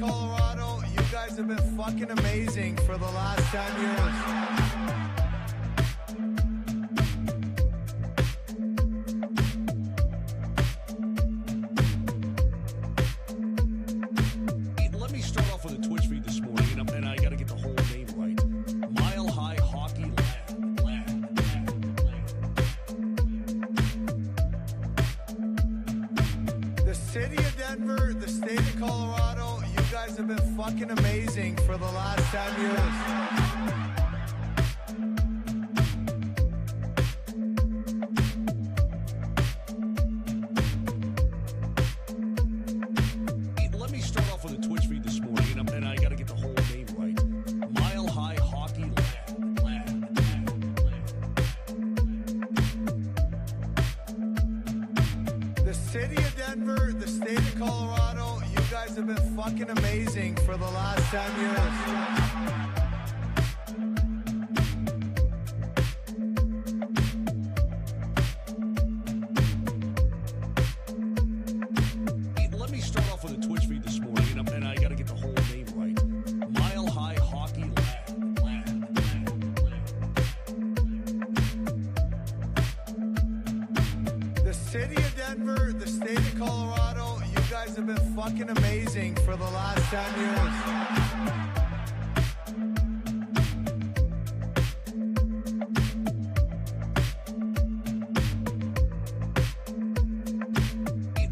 Colorado, you guys have been fucking amazing for the last 10 years. Let me start off with a Twitch feed this morning, and I got to get the whole name right. Mile High Hockey Lab. The city of Denver, the state of Colorado, you guys have been fucking amazing for the last 10 years. Let me start off with a Twitch feed this morning, and I got to get the whole name right. Mile High Hockey Lab. The city of Denver, the state of Colorado, you guys have been fucking amazing for the last 10 years. Let me start off with a Twitch feed this morning, and I got to get the whole name right. Mile High Hockey Lab. The city of Denver, the state of Colorado, you guys have been fucking amazing for the last 10 years.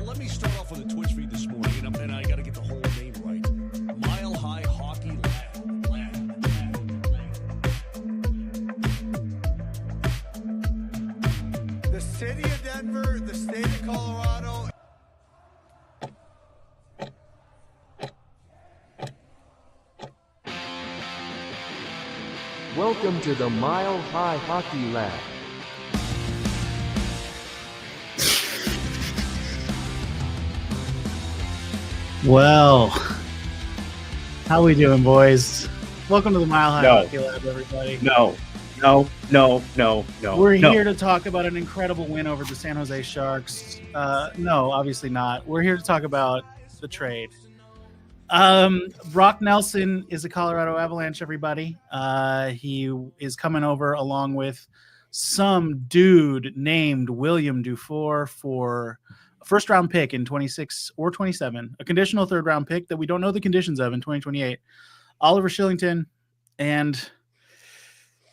Let me start off with a Twitch feed this morning, and I got to get the whole name right. Mile High Hockey Lab. The city of Denver, the state of Colorado. Welcome to the Mile High Hockey Lab. Well, how we doing, boys? Welcome to the Mile High No. Hockey Lab, everybody. No. We're here to talk about an incredible win over the San Jose Sharks. No, obviously not. We're here to talk about the trade. Brock Nelson is a Colorado Avalanche, everybody. He is coming over along with some dude named William Dufour for a first-round pick in 26 or 27, a conditional third-round pick that we don't know the conditions of in 2028. Oliver Shillington and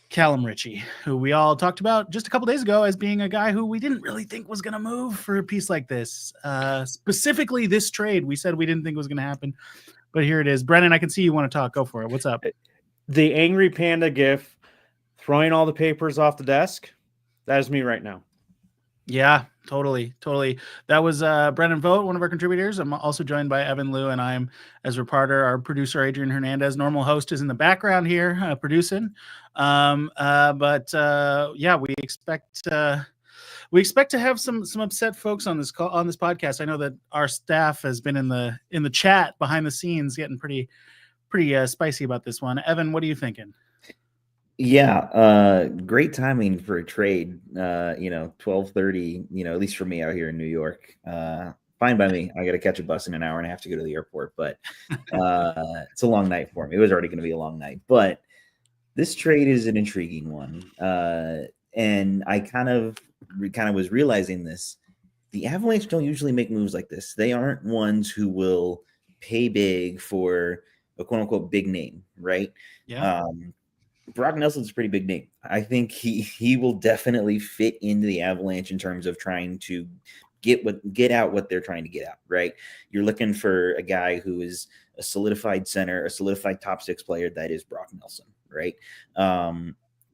Callum Ritchie, who we all talked about just a couple days ago as being a guy who we didn't really think was going to move for a piece like this. Specifically, this trade, we said we didn't think was going to happen, but here it is. Brennan, I can see you want to talk. Go for it. What's up? The angry panda gif throwing all the papers off the desk. That is me right now. Yeah, totally. That was Brennan Vogt, one of our contributors. I'm also joined by Evan Liu, and I'm Ezra Parter. Our producer, Adrian Hernandez. Normal host is in the background here producing. Yeah, we expect to have some upset folks on this podcast. I know that our staff has been in the chat behind the scenes getting pretty spicy about this one. Evan, what are you thinking? Yeah, great timing for a trade. 12:30, at least for me out here in New York. Fine by me. I got to catch a bus in an hour and a half to go to the airport, but it's a long night for me. It was already going to be a long night, but this trade is an intriguing one. And I kind of was realizing this. The Avalanche don't usually make moves like this. They aren't ones who will pay big for a quote unquote big name, right? Yeah. Brock Nelson's a pretty big name. I think he will definitely fit into the Avalanche in terms of trying to get out what they're trying to get out, right? You're looking for a guy who is a solidified center, a solidified top six player. That is Brock Nelson, right?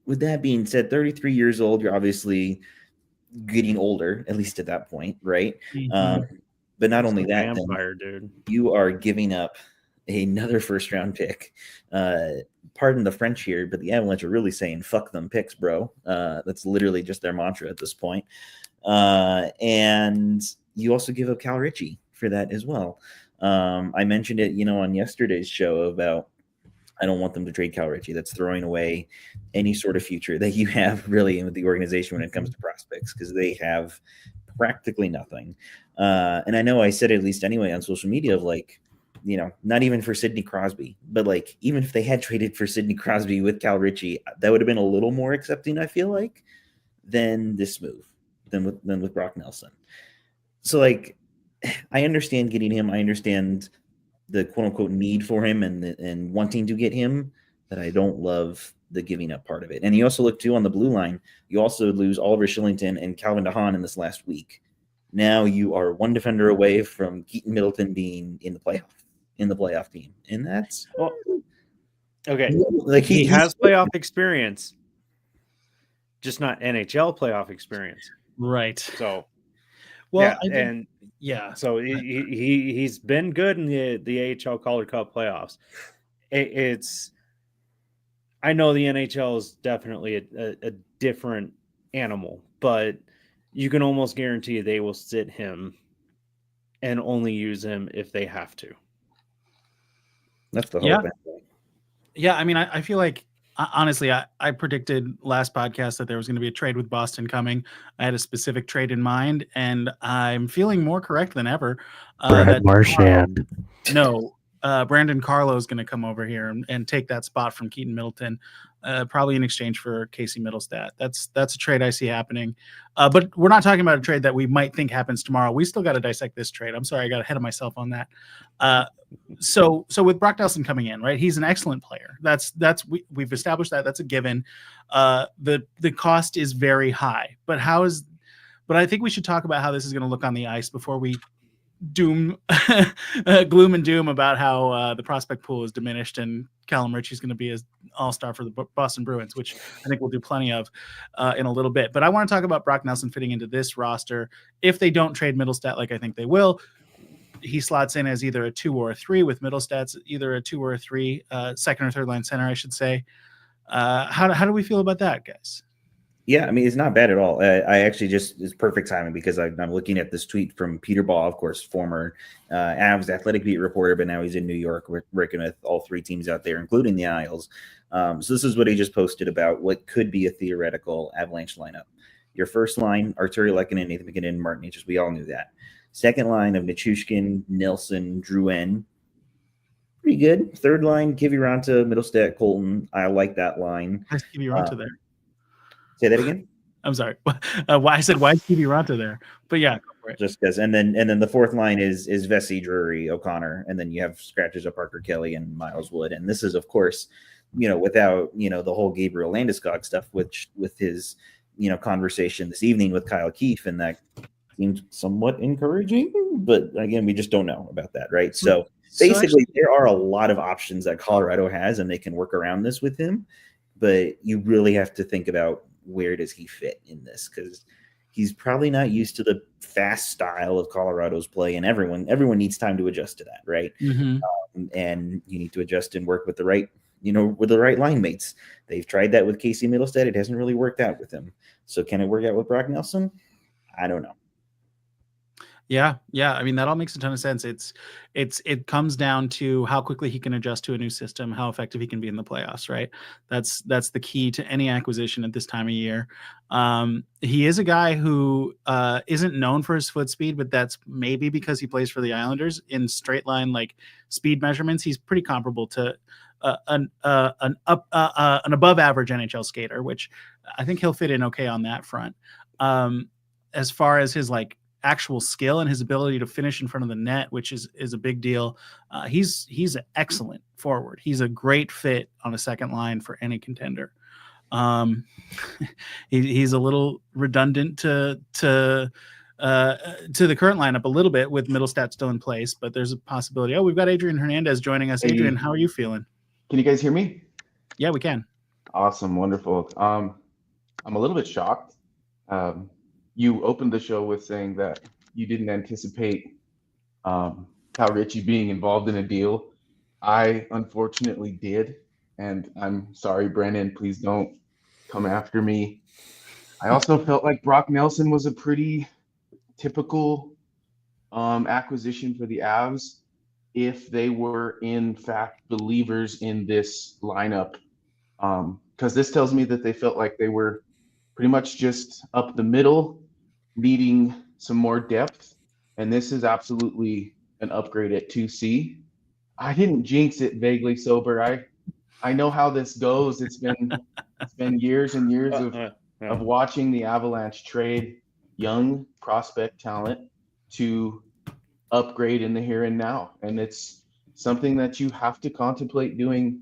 With that being said, 33 years old, you're obviously getting older, at least at that point, right? Mm-hmm. But not only that, Vampire, dude. You are giving up another first round pick. Pardon the French here, but the Avalanche are really saying fuck them picks, bro. That's literally just their mantra at this point. And you also give up Cal Ritchie for that as well. I mentioned it, on yesterday's show about I don't want them to trade Cal Ritchie. That's throwing away any sort of future that you have really with the organization when it comes to prospects, because they have practically nothing. And I know I said it at least anyway on social media of like, not even for Sidney Crosby, but like even if they had traded for Sidney Crosby with Cal Ritchie, that would have been a little more accepting, I feel like, than this move, than with Brock Nelson. So like, I understand getting him. I understand the quote unquote need for him and wanting to get him, but I don't love the giving up part of it. And you also look too on the blue line. You also lose Oliver Shillington and Calvin DeHaan in this last week. Now you are one defender away from Keaton Middleton being in the playoff team, and that's okay. Like he has playoff experience, just not NHL playoff experience. Right. So, well, So he's been good in the AHL Calder Cup playoffs. I know the NHL is definitely a different animal, but you can almost guarantee they will sit him and only use him if they have to. That's the whole thing. Yeah, I mean, I feel like, honestly, I predicted last podcast that there was going to be a trade with Boston coming. I had a specific trade in mind, and I'm feeling more correct than ever. Brad Marchand. Brandon Carlo is going to come over here and take that spot from Keaton Middleton, probably in exchange for Casey Middlestat. That's a trade I see happening. But we're not talking about a trade that we might think happens tomorrow. We still got to dissect this trade. I'm sorry, I got ahead of myself on that. So with Brock Nelson coming in, right? He's an excellent player. We've established that. That's a given. The cost is very high, but I think we should talk about how this is going to look on the ice before we gloom and doom about how the prospect pool is diminished and Callum Ritchie is going to be an all-star for the Boston Bruins, which I think we'll do plenty of in a little bit. But I want to talk about Brock Nelson fitting into this roster. If they don't trade Middlestat, like I think they will, he slots in as either a 2 or a 3, with Middlestat's either a 2 or a 3, second or third line center, I should say. How do we feel about that, guys? Yeah, I mean, it's not bad at all. I actually it's perfect timing because I'm looking at this tweet from Peter Ball, of course, former Avs athletic beat reporter, but now he's in New York working with all 3 teams out there, including the Isles. So this is what he just posted about what could be a theoretical Avalanche lineup. Your first line, Arturi Lehkonen, Nathan McKinnon, Martin H. We all knew that. Second line of Nichushkin, Nilsson, Drouin. Pretty good. Third line, Kiviranta, Middlestat, Colton. I like that line. Why is Kiviranta there? Say that again? I'm sorry. Why is Kiviranta there? But yeah, go for it. Just because. And then the fourth line is Vesey, Drury, O'Connor, and then you have scratches of Parker Kelly and Miles Wood. And this is, of course, without the whole Gabriel Landeskog stuff, with his conversation this evening with Kyle Keefe, and that seems somewhat encouraging. But again, we just don't know about that, right? So basically, there are a lot of options that Colorado has, and they can work around this with him. But you really have to think about where does he fit in this, because he's probably not used to the fast style of Colorado's play, and everyone needs time to adjust to that, right? Mm-hmm. And you need to adjust and work with the right line mates. They've tried that with Casey Middlestat. It hasn't really worked out with him. So can it work out with Brock Nelson? I don't know. Yeah. I mean, that all makes a ton of sense. It comes down to how quickly he can adjust to a new system, how effective he can be in the playoffs, right? That's the key to any acquisition at this time of year. He is a guy who isn't known for his foot speed, but that's maybe because he plays for the Islanders. In straight line like speed measurements, he's pretty comparable to an above average NHL skater, which I think he'll fit in okay on that front. As far as his actual skill and his ability to finish in front of the net, which is a big deal. He's an excellent forward. He's a great fit on a second line for any contender. He's a little redundant to the current lineup a little bit with Middlestat still in place, but there's a possibility. Oh, we've got Adrian Hernandez joining us. Hey. Adrian, how are you feeling? Can you guys hear me? Yeah, we can. Awesome. Wonderful. I'm a little bit shocked. You opened the show with saying that you didn't anticipate Cal Ritchie being involved in a deal. I unfortunately did, and I'm sorry, Brennan. Please don't come after me. I also felt like Brock Nelson was a pretty typical acquisition for the Avs if they were in fact believers in this lineup, because this tells me that they felt like they were pretty much just up the middle, needing some more depth. And this is absolutely an upgrade at 2C. I didn't jinx it vaguely sober. I know how this goes. It's been years and years of watching the Avalanche trade young prospect talent to upgrade in the here and now. And it's something that you have to contemplate doing.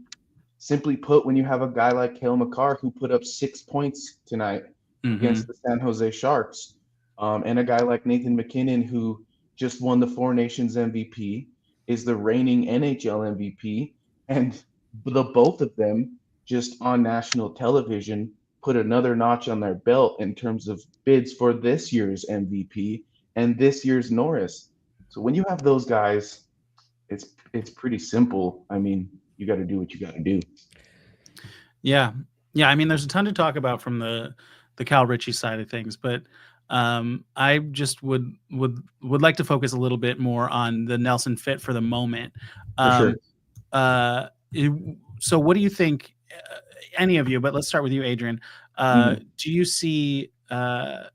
Simply put, when you have a guy like Cale Makar who put up 6 points tonight against the San Jose Sharks, and a guy like Nathan McKinnon who just won the Four Nations MVP, is the reigning NHL MVP, and the both of them just on national television put another notch on their belt in terms of bids for this year's MVP and this year's Norris. So when you have those guys, it's pretty simple. I mean, you got to do what you got to do. Yeah. I mean, there's a ton to talk about from the Cal Ritchie side of things, but I just would like to focus a little bit more on the Nelson fit for the moment. For sure. So what do you think, any of you, but let's start with you, Adrian. Do you see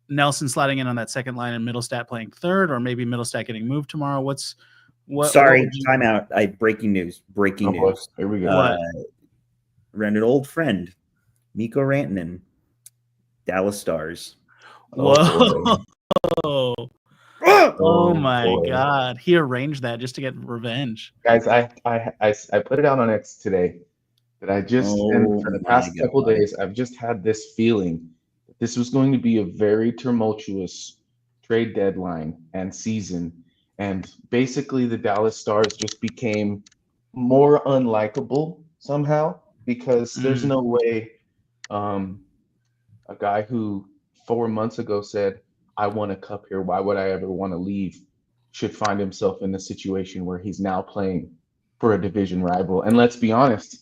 Nelson sliding in on that second line and Middlestat playing third, or maybe Middlestat getting moved tomorrow? Sorry, timeout. Breaking news. News. Here we go. Around an old friend, Mikko Rantanen, Dallas Stars. Whoa. Oh my God. He arranged that just to get revenge. Guys, I put it out on X today that and for the past couple of days, I've just had this feeling that this was going to be a very tumultuous trade deadline and season. And basically the Dallas Stars just became more unlikable somehow, because there's no way a guy who 4 months ago said, I want a cup here, why would I ever want to leave, should find himself in a situation where he's now playing for a division rival. And let's be honest,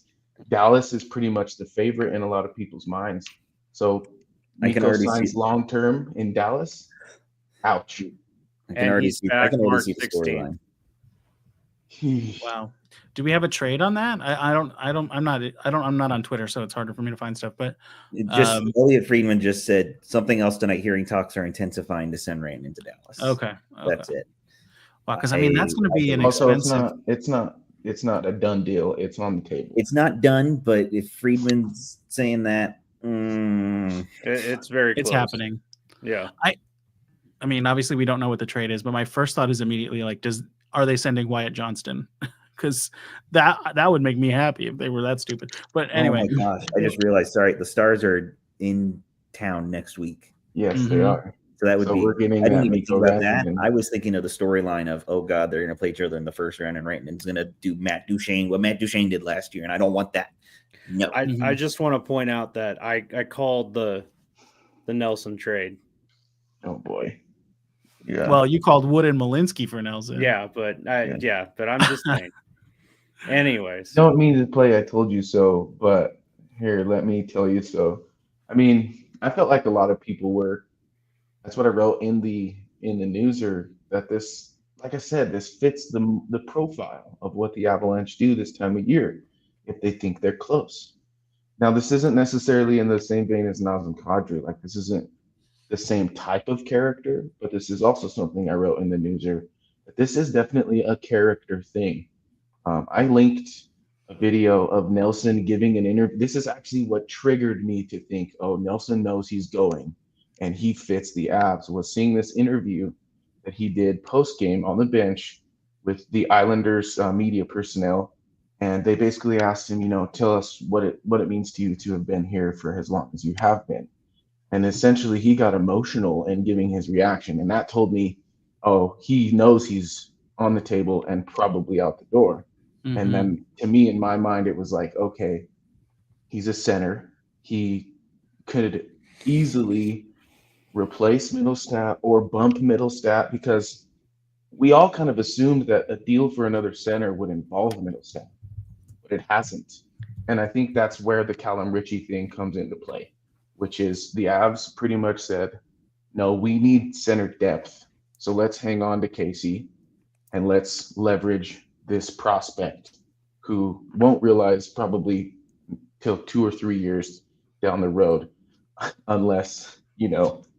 Dallas is pretty much the favorite in a lot of people's minds. So Mikko signs long-term in Dallas. Ouch. I can already see the storyline. Wow. Do we have a trade on that? I'm not on Twitter, so it's harder for me to find stuff. But Elliot Friedman just said something else tonight. Hearing talks are intensifying to send Rantanen into Dallas. Okay. That's it. Wow, because I mean that's going to be an expensive. It's not a done deal. It's on the table. It's not done, but if Friedman's saying that, it's very close. It's happening. Yeah. I mean, obviously we don't know what the trade is, but my first thought is immediately like, are they sending Wyatt Johnston? Because that would make me happy if they were that stupid. But anyway. Oh my gosh, I just realized. Sorry, the Stars are in town next week. Yes, they are. So that would be. We're getting I didn't even think about that. I was thinking of the storyline of, oh God, they're going to play each other in the first round, and Rantanen's going to do Matt Duchene, what Matt Duchene did last year, and I don't want that. No. I just want to point out that I called the Nelson trade. Oh boy. Yeah. Well, you called Wood and Malinsky for Nelson. Yeah, but I'm just saying. Anyways. Don't mean to play I told you so, but here, let me tell you so. I mean, I felt like a lot of people were. That's what I wrote in the newser, that this, like I said, this fits the profile of what the Avalanche do this time of year if they think they're close. Now, this isn't necessarily in the same vein as Nazem Kadri. Like, this isn't the same type of character, but this is also something I wrote in the newser. That this is definitely a character thing. I linked a video of Nelson giving an interview. This is actually what triggered me to think, oh, Nelson knows he's going and he fits the Avs, was seeing this interview that he did post-game on the bench with the Islanders media personnel. And they basically asked him, tell us what it means to you to have been here for as long as you have been. And essentially he got emotional in giving his reaction. And that told me, oh, he knows he's on the table and probably out the door. Mm-hmm. And then to me, in my mind, it was like, okay, he's a center. He could easily replace Middlestat or bump Middlestat, because we all kind of assumed that a deal for another center would involve Middlestat, but it hasn't. And I think that's where the Callum Ritchie thing comes into play, which is the Avs pretty much said, no, we need center depth. So let's hang on to Casey and let's leverage this prospect who won't realize probably till 2 or 3 years down the road, unless,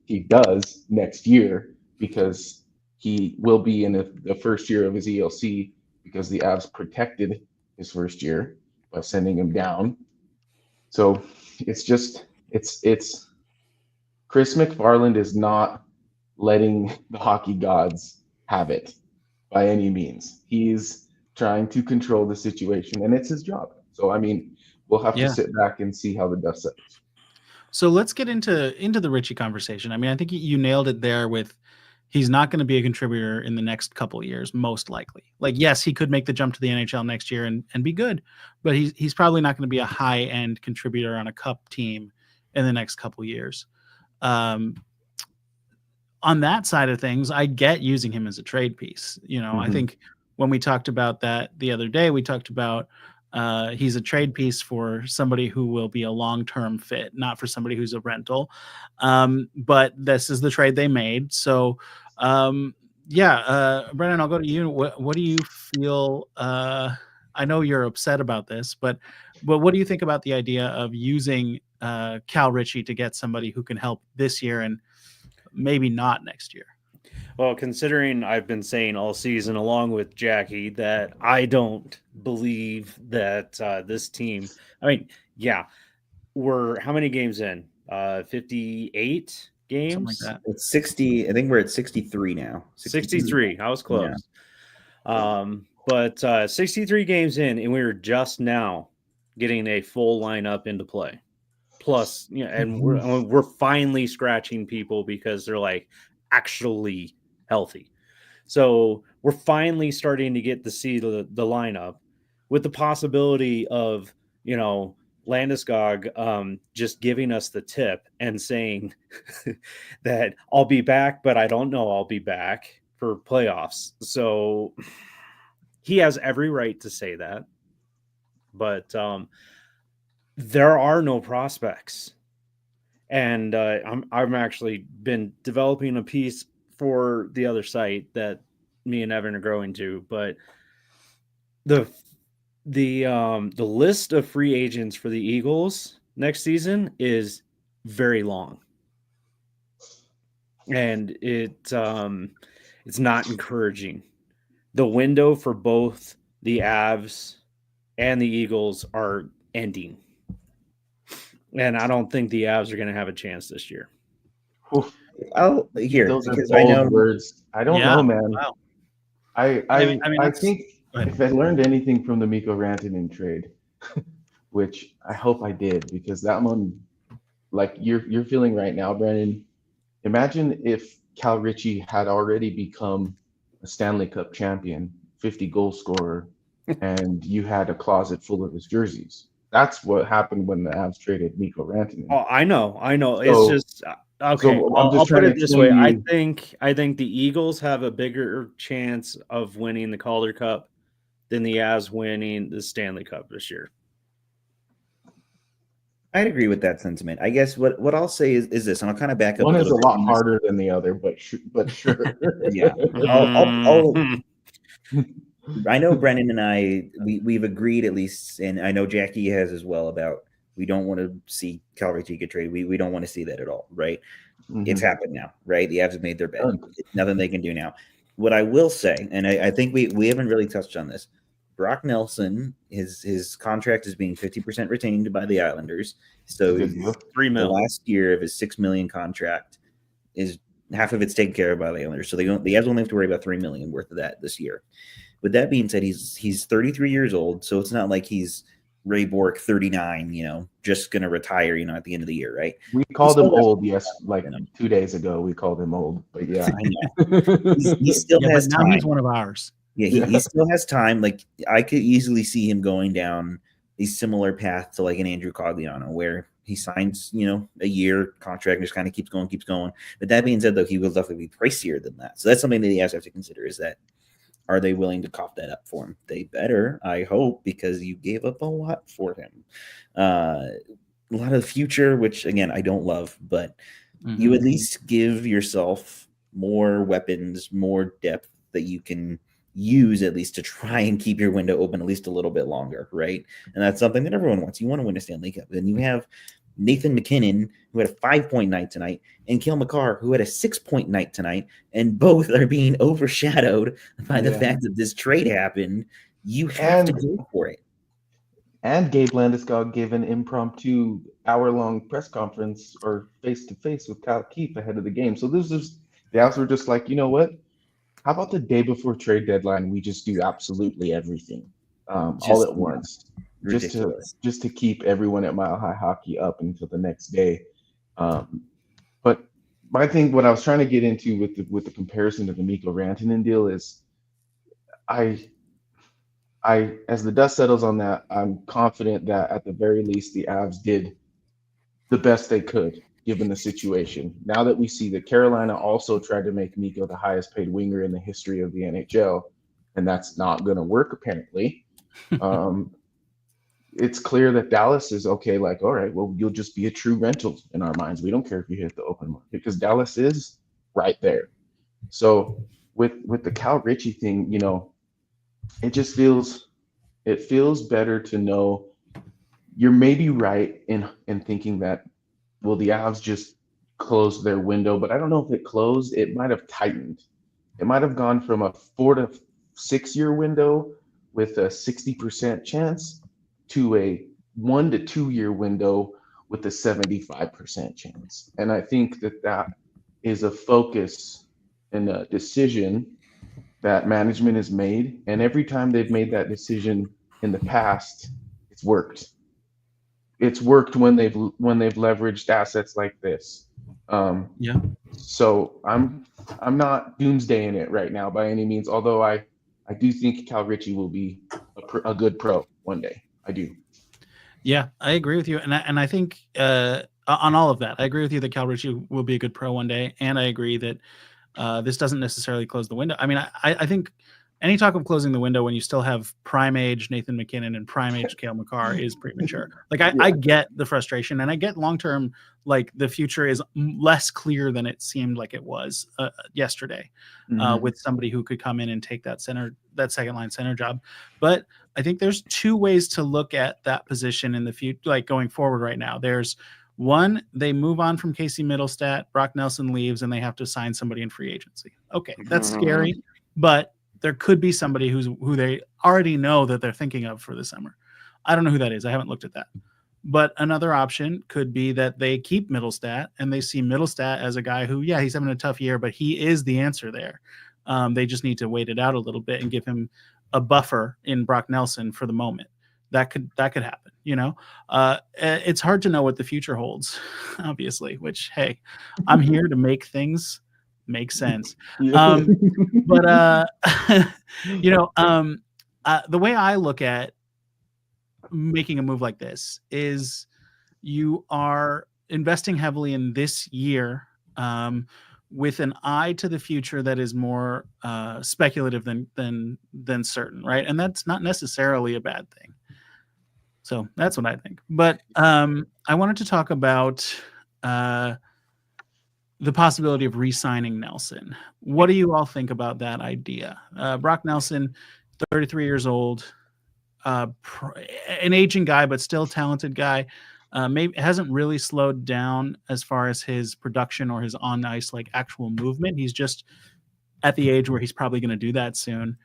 he does next year, because he will be in the first year of his ELC because the Avs protected his first year by sending him down. So it's Chris McFarland is not letting the hockey gods have it by any means. He's trying to control the situation, and it's his job. So I mean, we'll have to sit back and see how the dust settles. So let's get into the Ritchie conversation. I mean, I think you nailed it there with he's not going to be a contributor in the next couple of years, most likely. Like, yes, he could make the jump to the NHL next year and be good, but he's probably not going to be a high-end contributor on a cup team in the next couple of years. On that side of things, I get using him as a trade piece. I think when we talked about that the other day, we talked about he's a trade piece for somebody who will be a long-term fit, not for somebody who's a rental. But this is the trade they made. So, Brennan, I'll go to you. What do you feel? I know you're upset about this, but what do you think about the idea of using Cal Ritchie to get somebody who can help this year and maybe not next year? Well, considering I've been saying all season, along with Jackie, that I don't believe that this team. I mean, we're how many games in? 58 games. Something like that. It's 60. I think we're at 63 now. 63. I was close. Yeah. But 63 games in, and we were just now getting a full lineup into play. Plus, and we're finally scratching people because they're like actually healthy. So we're finally starting to get to see the lineup with the possibility of, Landeskog just giving us the tip and saying that I'll be back, but I don't know I'll be back for playoffs. So he has every right to say that. But there are no prospects. And I'm actually been developing a piece for the other site that me and Evan are growing to, but the list of free agents for the Eagles next season is very long, and it's not encouraging. The window for both the Avs and the Eagles are ending. And I don't think the Avs are going to have a chance this year. Oof. Those are bold words. I don't know, man. Wow. I think if I learned anything from the Mikko Rantanen trade, which I hope I did, because that one, like you're feeling right now, Brennan. Imagine if Cal Ritchie had already become a Stanley Cup champion, 50 goal scorer, and you had a closet full of his jerseys. That's what happened when the Avs traded Mikko Rantanen. Oh, I know. So, it's just okay. So I'll put it this way. I think the Eagles have a bigger chance of winning the Calder Cup than the Avs winning the Stanley Cup this year. I'd agree with that sentiment. I guess what I'll say is this, and I'll kind of back up. One is a lot harder than the other, but sure. Yeah. I know Brennan and I, we've agreed at least, and I know Jackie has as well, about we don't want to see Cal Ritchie get traded. We don't want to see that at all, right? Mm-hmm. It's happened now, right? The Avs have made their bed. Nothing they can do now. What I will say, and I think we haven't really touched on this, Brock Nelson, his contract is being 50% retained by the Islanders. So $3 million. The last year of his $6 million contract is half of it's taken care of by the Islanders. So the Avs only have to worry about $3 million worth of that this year. With that being said, he's 33 years old, so it's not like he's Ray Bork 39, just gonna retire, at the end of the year, right? We called him old, yes, 2 days ago we called him old, but yeah. I know. he still has now time. He's one of ours. Yeah, he still has time. Like, I could easily see him going down a similar path to like an Andrew Cogliano, where he signs, a year contract and just kind of keeps going. But that being said, though, he will definitely be pricier than that. So that's something that the Avs have to consider, is that, are they willing to cough that up for him? They better, I hope, because you gave up a lot for him. A lot of the future, which, again, I don't love, but you at least give yourself more weapons, more depth that you can use, at least to try and keep your window open at least a little bit longer, right? And that's something that everyone wants. You want to win a Stanley Cup. And you have Nathan McKinnon, who had a 5-point night tonight, and Cale Makar, who had a 6-point night tonight, and both are being overshadowed by the fact that this trade happened. You have to go for it. And Gabe Landeskog gave an impromptu hour-long press conference or face-to-face with Kyle Keefe ahead of the game. So the Avs were just like, you know what? How about the day before trade deadline, we just do absolutely everything all at once, just to keep everyone at Mile High Hockey up until the next day. But my thing, what I was trying to get into with the comparison to the Mikko Rantanen deal is, I as the dust settles on that, I'm confident that at the very least the Avs did the best they could given the situation. Now that we see that Carolina also tried to make Mikko the highest paid winger in the history of the NHL, and that's not going to work apparently. It's clear that Dallas is okay. Like, all right, well, you'll just be a true rental in our minds. We don't care if you hit the open market because Dallas is right there. So with the Cal Ritchie thing, you know, it just feels better to know you're maybe right in thinking that, well, the Avs just closed their window, but I don't know if it closed. It might have tightened. It might have gone from a 4 to 6 year window with a 60% chance to a 1 to 2 year window with a 75% chance. And I think that is a focus and a decision that management has made, and every time they've made that decision in the past, it's worked. It's worked when they've leveraged assets like this. So I'm not doomsdaying it right now by any means. Although I do think Cal Ritchie will be a good pro one day. I do. Yeah, I agree with you, and I think on all of that, I agree with you that Cal Ritchie will be a good pro one day, and I agree that this doesn't necessarily close the window. I mean, I think any talk of closing the window when you still have prime age Nathan McKinnon and prime age Cale Makar is premature. Like I get the frustration, and I get long-term, like the future is less clear than it seemed like it was yesterday with somebody who could come in and take that second line center job. But I think there's two ways to look at that position in the future, like going forward right now. There's one, they move on from Casey Middlestat, Brock Nelson leaves, and they have to sign somebody in free agency. Okay, that's scary, but there could be somebody who they already know that they're thinking of for the summer. I don't know who that is. I haven't looked at that. But another option could be that they keep Middlestat and they see Middlestat as a guy who, yeah, he's having a tough year, but he is the answer there. They just need to wait it out a little bit and give him a buffer in Brock Nelson for the moment. That could happen, you know. It's hard to know what the future holds, obviously, which, hey, I'm here to make things make sense. But you know, the way I look at making a move like this is you are investing heavily in this year with an eye to the future that is more speculative than certain, right? And that's not necessarily a bad thing. So that's what I think. But I wanted to talk about the possibility of re-signing Nelson. What do you all think about that idea? Brock Nelson, 33 years old, an aging guy, but still talented guy. Maybe hasn't really slowed down as far as his production or his on ice, like actual movement. He's just at the age where he's probably going to do that soon.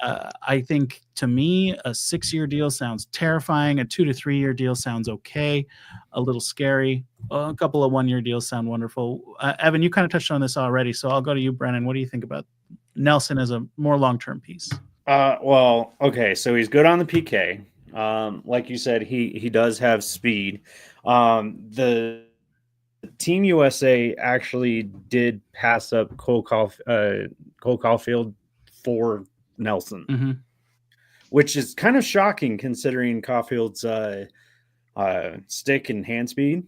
I think to me, a 6-year deal sounds terrifying. A 2 to 3 year deal sounds okay, a little scary. A couple of 1-year deals sound wonderful. Evan, you kind of touched on this already, so I'll go to you, Brennan. What do you think about Nelson as a more long-term piece? Well, okay, so he's good on the PK. Like you said, he does have speed. The Team USA actually did pass up Cole Caulfield for Nelson, which is kind of shocking considering Caulfield's stick and hand speed,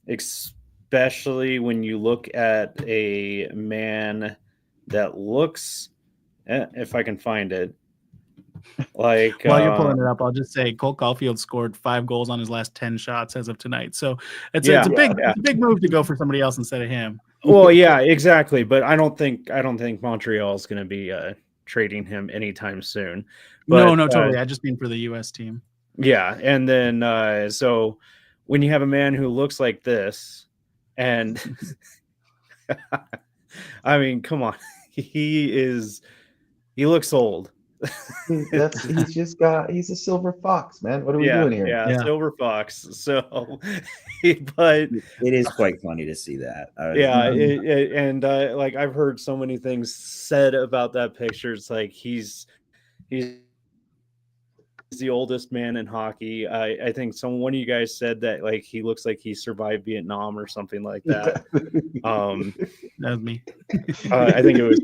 especially when you look at a man that looks, if I can find it, like while you're pulling it up, I'll just say Cole Caulfield scored 5 goals on his last 10 shots as of tonight. So it's a big move to go for somebody else instead of him. Well, yeah, exactly. But I don't think Montreal is going to be trading him anytime soon. But, no, totally. I just mean for the U.S. team. Yeah, and then so when you have a man who looks like this, and I mean, come on, he looks old. He's a silver fox, man. What are we doing here? Yeah, Yeah. silver fox. So, but It is quite funny to see that. yeah, and like I've heard so many things said about that picture. It's like he's the oldest man in hockey. I think one of you guys said that like he looks like he survived Vietnam or something like that. That was me. I think it was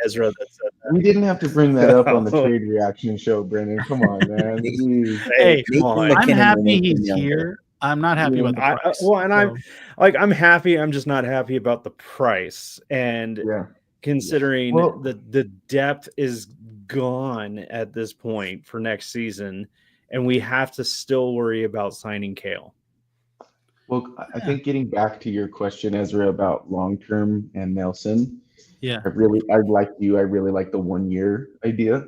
Ezra that said that. We didn't have to bring that up on the trade reaction show, Brendan. Come on, man. Jeez. Hey, come on. I'm McKinnon happy will make he's them younger. here. I'm not happy about the price. I'm happy. I'm just not happy about the price. And Yeah. considering Well- the depth is gone at this point for next season, and we have to still worry about signing Kale. Well, I think getting back to your question, Ezra, about long term and Nelson. Yeah. I really like the 1 year idea.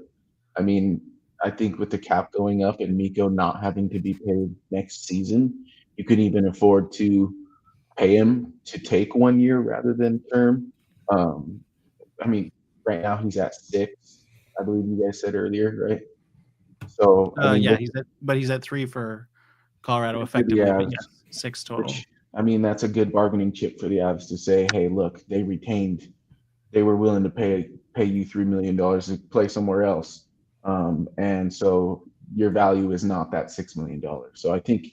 I mean, I think with the cap going up and Miko not having to be paid next season, you could even afford to pay him to take 1 year rather than term. I mean, right now he's at 6, I believe you guys said earlier, right? So I mean, he's at 3 for Colorado For the effectively. But Avs, yes, 6 total. which, I mean, that's a good bargaining chip for the Avs to say, hey, look, they were willing to pay you $3 million to play somewhere else. And so your value is not that $6 million. So I think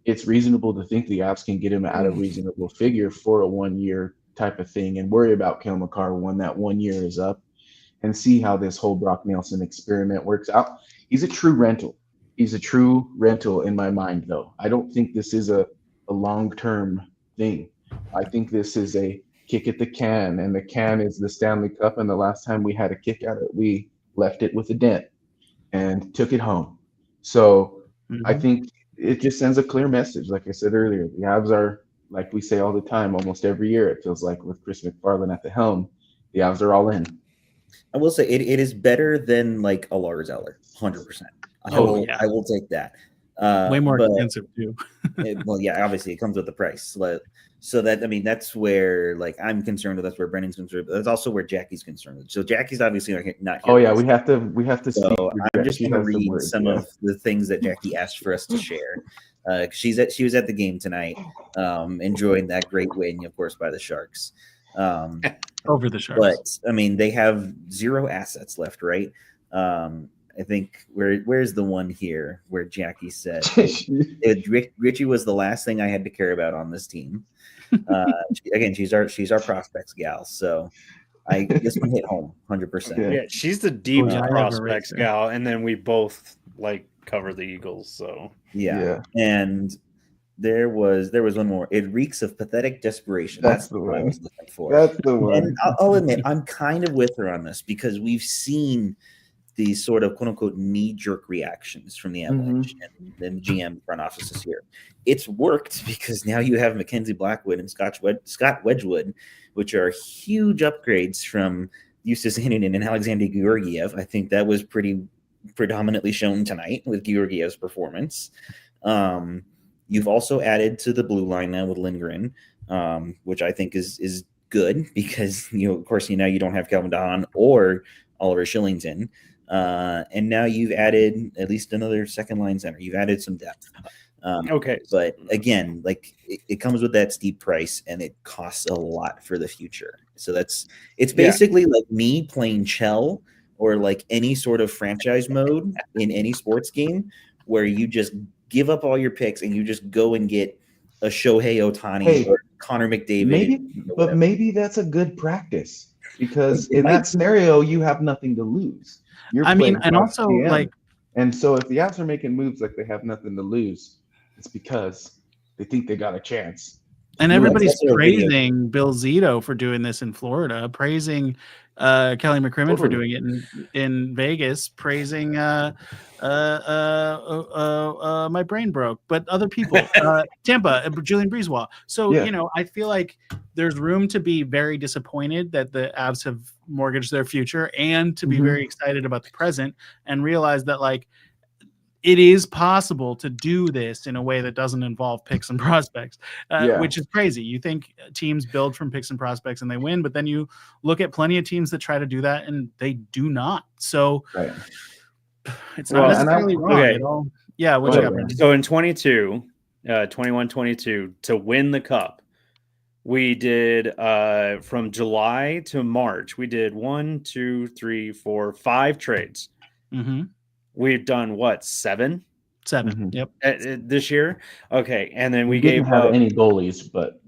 it's reasonable to think the Avs can get him at a reasonable figure for a 1 year type of thing and worry about Cale Makar when that 1 year is up and see how this whole Brock Nelson experiment works out. He's a true rental. He's a true rental in my mind, though. I don't think this is a long-term thing. I think this is a kick at the can, and the can is the Stanley Cup. And the last time we had a kick at it, we left it with a dent and took it home. So I think it just sends a clear message. Like I said earlier, the Avs are, like we say all the time, almost every year, it feels like with Chris McFarland at the helm, the Avs are all in. I will say it is better than like a Lars Eller, 100%. I will take that. Way more expensive too. Well, yeah, obviously it comes with the price. So that, I mean, that's where like I'm concerned with. That's where Brendan's concerned. But that's also where Jackie's concerned with. So Jackie's obviously not here. Oh yeah, we have to. So speak I'm just Jackie going to has read words, some of the things that Jackie asked for us to share. She was at the game tonight, enjoying that great win, of course, by the Sharks. Over the Sharks. But I mean, they have 0 assets left, right? I think where's the one here where Jackie said Ritchie was the last thing I had to care about on this team. Again, she's our prospects gal, so this one hit home 100%. Yeah, she's the deep I have a prospects racer. gal, and then we both like cover the Eagles. So Yeah. And there was one more. It reeks of pathetic desperation. That's the what I one. was looking for. That's the one. And I'll admit, I'm kind of with her on this because we've seen these sort of quote unquote knee-jerk reactions from the Avalanche and the GM front offices here. It's worked because now you have Mackenzie Blackwood and Scott Wedgwood, which are huge upgrades from Justus Heinonen and Alexander Georgiev. I think that was pretty predominantly shown tonight with Georgiev's performance. You've also added to the blue line now with Lindgren, which I think is good because of course now you don't have Calvin Dahn or Oliver Shillington. And now you've added at least another second line center. You've added some depth. okay, But again, like it comes with that steep price and it costs a lot for the future. So it's basically like me playing Chell or like any sort of franchise mode in any sports game where you just give up all your picks and you just go and get a Shohei Ohtani or Connor McDavid. Maybe that's a good practice because in that scenario you have nothing to lose. And so if the Avs are making moves like they have nothing to lose, it's because they think they got a chance. And everybody's praising Bill Zito for doing this in Florida, praising Kelly McCrimmon for doing it in Vegas, praising my brain broke, but other people, Tampa, Julian Breezewa. So, I feel like there's room to be very disappointed that the Avs have mortgaged their future and to be very excited about the present and realize that like it is possible to do this in a way that doesn't involve picks and prospects, Yeah. which is crazy. You think teams build from picks and prospects and they win, but then you look at plenty of teams that try to do that and they do not. So Right. it's not necessarily wrong okay. at all. Yeah, what you got, Brandon? So in 21-22 to win the cup, we did from July to March, we did 1, 2, 3, 4, 5 trades. Mm-hmm. We've done what, 7? 7. Mhm. Yep. This year. Okay, and then we didn't gave have up any goalies, but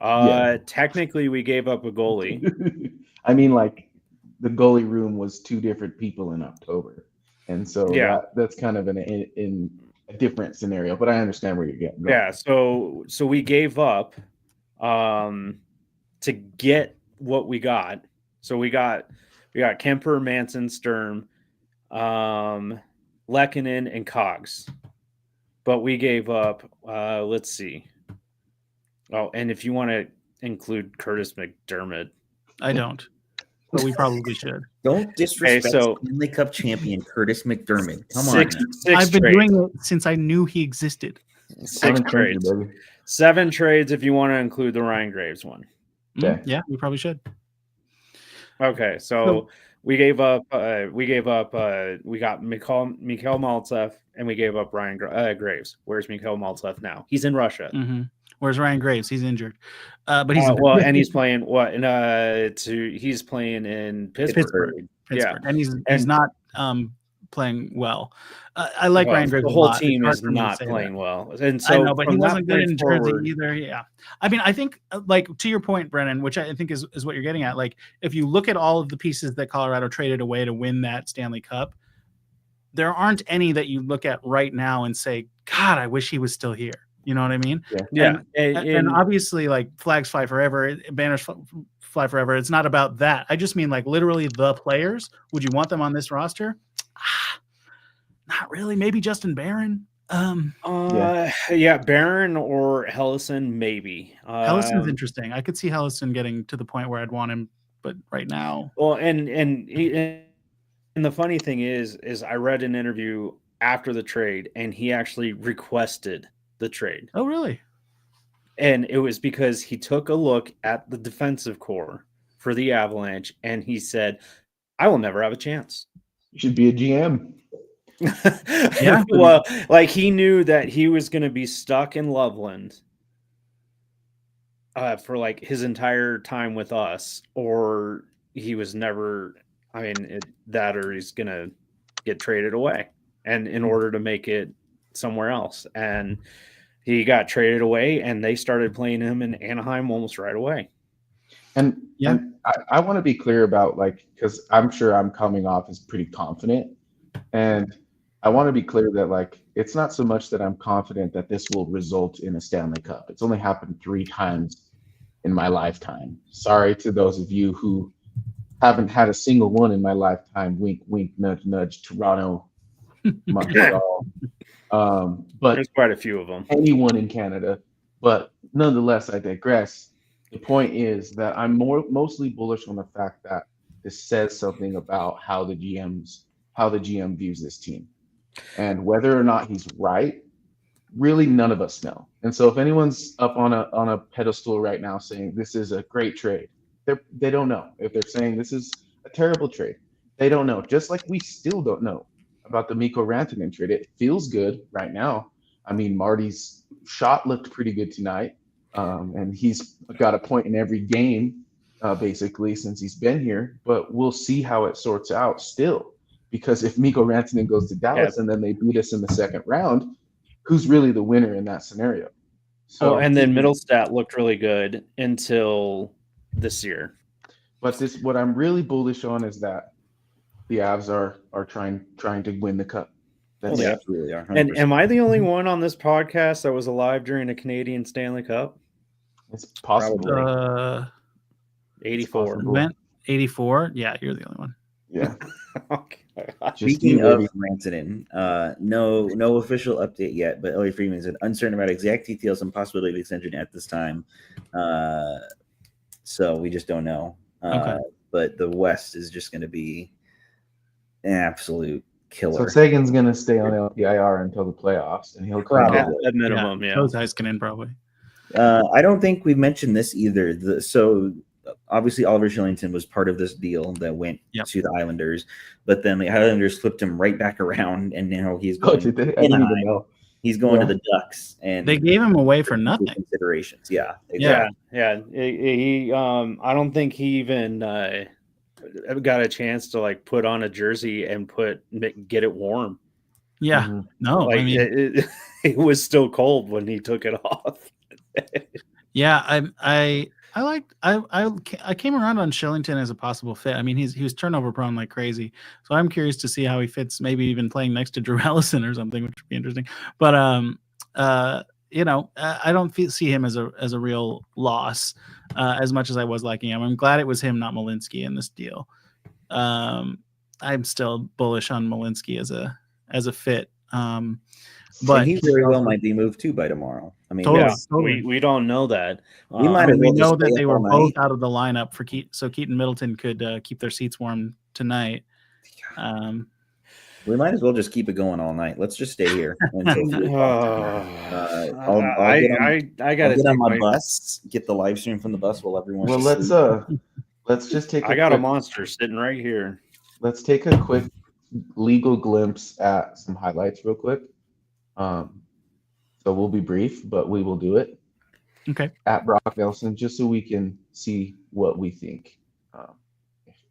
yeah. Technically we gave up a goalie. I mean, like the goalie room was 2 different people in October, and so that's kind of in a different scenario. But I understand where you're getting. Yeah, so we gave up to get what we got. So we got Kemper, Manson, Sturm, Lehkonen, and Cogs. But we gave up, let's see. Oh, and if you want to include Curtis McDermott. I don't, but we probably should. Don't disrespect so- Stanley Cup champion Curtis McDermott. Come on. Six I've been trades. doing it since I knew he existed. 6 trades. 7 trades if you want to include the Ryan Graves one. Okay. Yeah, we probably should. Okay, so we gave up. We got Mikhail Maltsev, and we gave up Ryan Graves. Where's Mikhail Maltsev now? He's in Russia. Mm-hmm. Where's Ryan Graves? He's injured, but he's well, and he's playing what? He's playing in Pittsburgh. Yeah, and he's not playing well. I like Ryan Graves. The whole a lot. team It's is hard for me to not say playing that. well, and so I know, but he from that wasn't good point in forward- Jersey either. Yeah, I mean, I think like to your point, Brennan, which I think is what you're getting at. Like, if you look at all of the pieces that Colorado traded away to win that Stanley Cup, there aren't any that you look at right now and say, "God, I wish he was still here." You know what I mean? Yeah, And obviously, like flags fly forever, banners fly forever. It's not about that. I just mean like literally the players. Would you want them on this roster? Not really. Maybe Justin Barron. Barron or Hellison, maybe. Hellison's interesting. I could see Hellison getting to the point where I'd want him, but right now. Well, and the funny thing is I read an interview after the trade, and he actually requested the trade. Oh, really? And it was because he took a look at the defensive core for the Avalanche, and he said, "I will never have a chance." You should be a GM. Yeah. Well, like he knew that he was going to be stuck in Loveland for like his entire time with us, or he was never. I mean, or he's going to get traded away, and in order to make it somewhere else, and he got traded away, and they started playing him in Anaheim almost right away. And I want to be clear about because I'm sure I'm coming off as pretty confident, and I want to be clear that it's not so much that I'm confident that this will result in a Stanley Cup. It's only happened 3 times in my lifetime. Sorry to those of you who haven't had a single one in my lifetime. Wink, wink, nudge, nudge. Toronto, Montreal. But there's quite a few of them. Anyone in Canada, but nonetheless, I digress. The point is that I'm mostly bullish on the fact that this says something about how the GM views this team, and whether or not he's right, really none of us know. And so, if anyone's up on a pedestal right now saying this is a great trade, they don't know. If they're saying this is a terrible trade, they don't know. Just like we still don't know about the Mikko Rantanen trade. It feels good right now. I mean, Marty's shot looked pretty good tonight, and he's got a point in every game, basically, since he's been here. But we'll see how it sorts out still, because if Mikko Rantanen goes to Dallas and then they beat us in the second round, who's really the winner in that scenario? So, and then Middlestat looked really good until this year. But what I'm really bullish on is that the Avs are trying to win the cup. They absolutely are. 100%. And am I the only one on this podcast that was alive during a Canadian Stanley Cup? It's possible. 84. Went 84. Yeah, you're the only one. Yeah. Okay. Speaking of Rantanen, no official update yet, but Elliot Friedman said uncertain about exact details and possibility of extension at this time. So we just don't know. Okay. But the West is just going to be an absolute killer. Sagan's going to stay on LTIR until the playoffs, and he'll come Probably. out. At minimum, yeah. Koskinen probably. I don't think we mentioned this either. So obviously Oliver Shillington was part of this deal that went to the Islanders, but then the Islanders flipped him right back around, and now he's going. I didn't even know. He's going to the Ducks, and they gave him away for nothing. Considerations, yeah. He, I don't think he even got a chance to like put on a jersey and get it warm. Yeah, no, like, I mean, it was still cold when he took it off. Yeah, I came around on Shillington as a possible fit. I mean, he was turnover prone like crazy, so I'm curious to see how he fits. Maybe even playing next to Drew Ellison or something, which would be interesting. But I don't see him as a real loss as much as I was liking him. I'm glad it was him, not Malinsky, in this deal. I'm still bullish on Malinsky as a fit. But he very well might be moved too by tomorrow. I mean, totally. We don't know that. We know that they were both out of the lineup for so Keaton Middleton could keep their seats warm tonight. We might as well just keep it going all night. Let's just stay here until I gotta get on my bus, get the live stream from the bus while everyone. Well, let's just take. I got a monster sitting right here. Let's take a quick legal glimpse at some highlights real quick. So we'll be brief, but we will do it. Okay. At Brock Nelson, just so we can see what we think,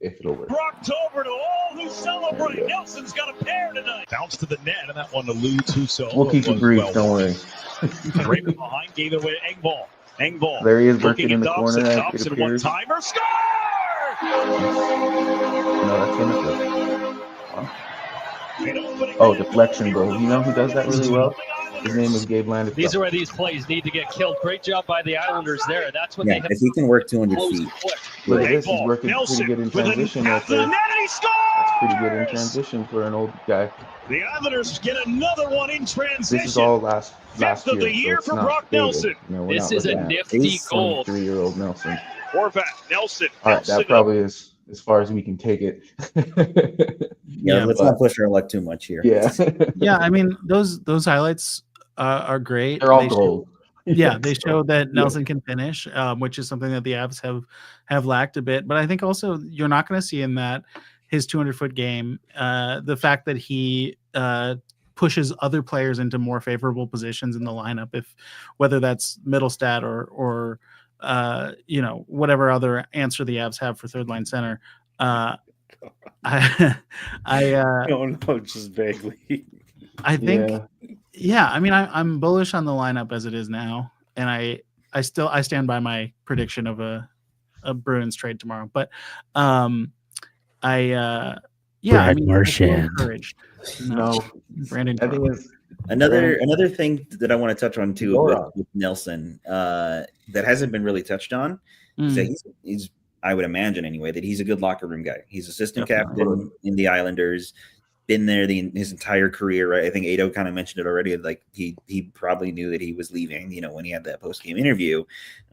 if it'll work. Brocktober to all who celebrate. Nelson's got a pair tonight. Bounce to the net, and that one to Lou Tuso. We'll keep it brief, don't worry. Raven behind, gave it away to Engvall. Engvall. There he is working in the corner. Dobson one-timer. Score! No, that's innocent. Oh, deflection goal. You know who does that really well? His name is Gabe Landis. These are where these plays need to get killed. Great job by the Islanders there. That's what they have. If he can work 200 feet. Look at this. He's working pretty good in transition. That's pretty good in transition for an old guy. The Islanders get another one in transition. This is all last Fifth of the year for Brock Nelson. This is a nifty goal. 23-year-old Nelson. Horvat, Nelson. All right, that probably is as far as we can take it. Let's not push our luck too much here. Yeah. Yeah, I mean, those highlights are great. They're all gold. They show that Nelson can finish, which is something that the Avs have lacked a bit. But I think also you're not going to see in that his 200-foot game the fact that he pushes other players into more favorable positions in the lineup, whether that's Middlestat or whatever other answer the Avs have for third line center. I don't know, just vaguely. I think, I mean, I'm bullish on the lineup as it is now, and I stand by my prediction of a Bruins trade tomorrow. But encouraged. No, Brandon. I think another thing that I want to touch on too with Nelson that hasn't been really touched on is that he's I would imagine anyway that he's a good locker room guy. He's assistant captain in the Islanders, been there his entire career. Right? I think Ado kind of mentioned it already. Like he probably knew that he was leaving. When he had that post game interview,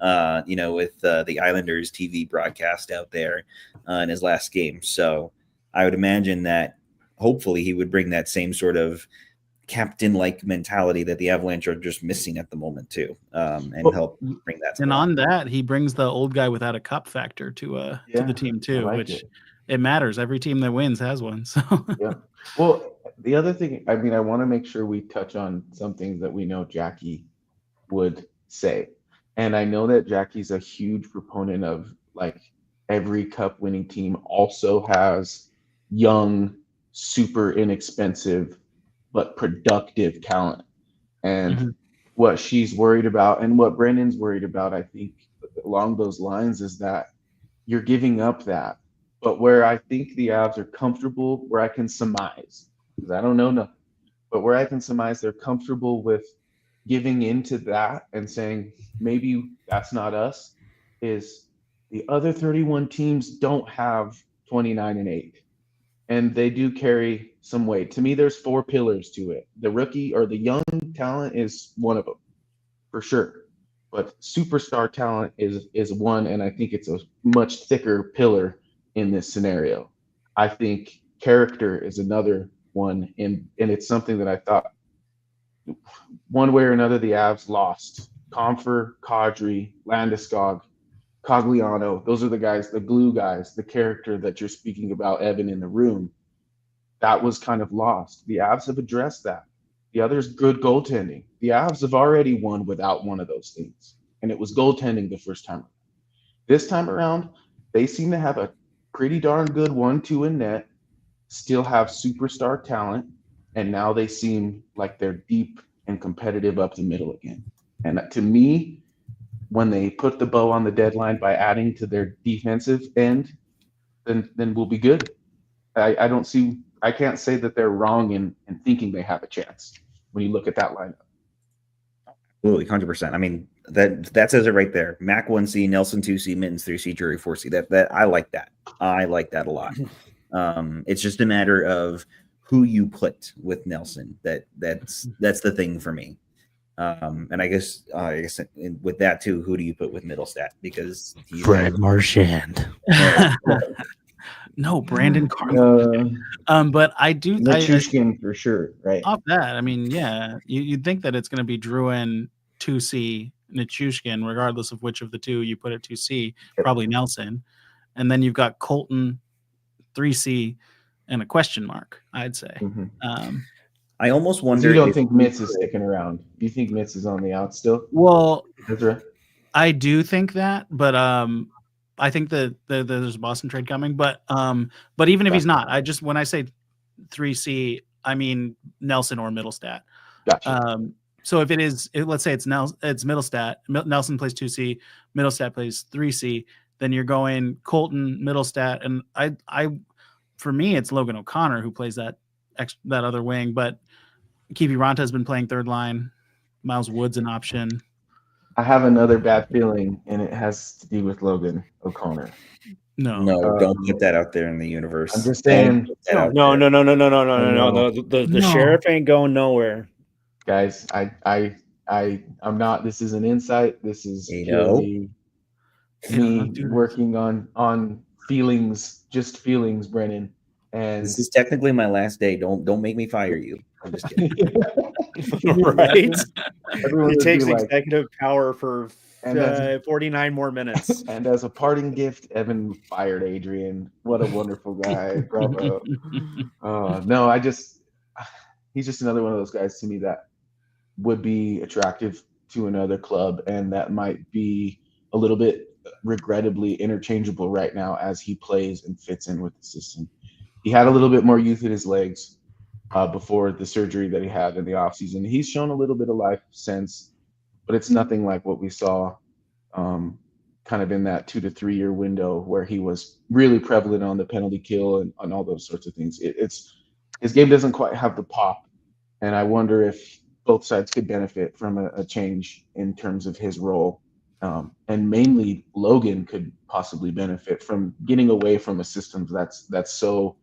with the Islanders TV broadcast out there in his last game. So I would imagine that hopefully he would bring that same sort of captain-like mentality that the Avalanche are just missing at the moment too, and help bring that. And on that, he brings the old guy without a cup factor to the team too, which it matters. Every team that wins has one. So yeah. Well, the other thing, I mean, I want to make sure we touch on some things that we know Jackie would say, and I know that Jackie's a huge proponent of like every cup-winning team also has young, super inexpensive but productive talent. And what she's worried about and what Brendan's worried about, I think along those lines, is that you're giving up that. But where I think the Avs are comfortable, where I can surmise, because I don't know nothing, but where I can surmise they're comfortable with giving into that and saying, maybe that's not us, is the other 31 teams don't have 29-8. And they do carry some weight. To me, there's 4 pillars to it. The rookie or the young talent is one of them, for sure. But superstar talent is one, and I think it's a much thicker pillar in this scenario. I think character is another one, and it's something that I thought one way or another the Avs lost. Comfer, Kadri, Landeskog, Cogliano, those are the guys, the glue guys, the character that you're speaking about, Evan, in the room. That was kind of lost. The Avs have addressed that. The other's good goaltending. The Avs have already won without one of those things, and it was goaltending the first time. This time around, they seem to have a pretty darn good 1-2 in net, still have superstar talent, and now they seem like they're deep and competitive up the middle again. And to me, when they put the bow on the deadline by adding to their defensive end, then we'll be good. I can't say that they're wrong in thinking they have a chance when you look at that lineup. Absolutely, 100%. I mean, that says it right there. Mac 1C, Nelson 2C, Mittens 3C, Drury 4C. That I like that. I like that a lot. It's just a matter of who you put with Nelson. That's the thing for me. And I guess with that too, who do you put with Middlestat? Because Fred Marchand. No, Brandon Carlo. But I do. Nichushkin for sure, right? Off that, I mean, yeah, you'd think that it's going to be Drouin 2C, Nichushkin, regardless of which of the two you put at 2C, probably Nelson. And then you've got Colton 3C and a question mark, I'd say. Mm-hmm. I almost wonder. You don't think Mitz is sticking around? You think Mitz is on the out still? Well, Ezra? I do think that, but I think that there's a Boston trade coming. But even if he's not, when I say 3C, I mean Nelson or Middlestat. Gotcha. So if let's say it's Middlestat, Nelson plays 2C, Middlestat plays 3C, then you're going Colton, Middlestat, and I for me it's Logan O'Connor who plays that other wing, but Kiwi Ranta has been playing third line. Miles Wood's an option. I have another bad feeling, and it has to do with Logan O'Connor. No, don't put that out there in the universe. I'm just saying. No. The sheriff ain't going nowhere, guys. I'm not. This is an insight. This is purely me working on feelings, just feelings, Brennan. And this is technically my last day. Don't make me fire you. I'm just kidding. Right? He takes executive power for 49 more minutes. And as a parting gift, Evan fired Adrian. What a wonderful guy. Bravo. No, he's just another one of those guys to me that would be attractive to another club, and that might be a little bit regrettably interchangeable right now as he plays and fits in with the system. He had a little bit more youth in his legs before the surgery that he had in the offseason. He's shown a little bit of life since, but it's nothing like what we saw kind of in that 2 to 3 year window where he was really prevalent on the penalty kill and all those sorts of things. His game doesn't quite have the pop, and I wonder if both sides could benefit from a change in terms of his role. And mainly Logan could possibly benefit from getting away from a system that's so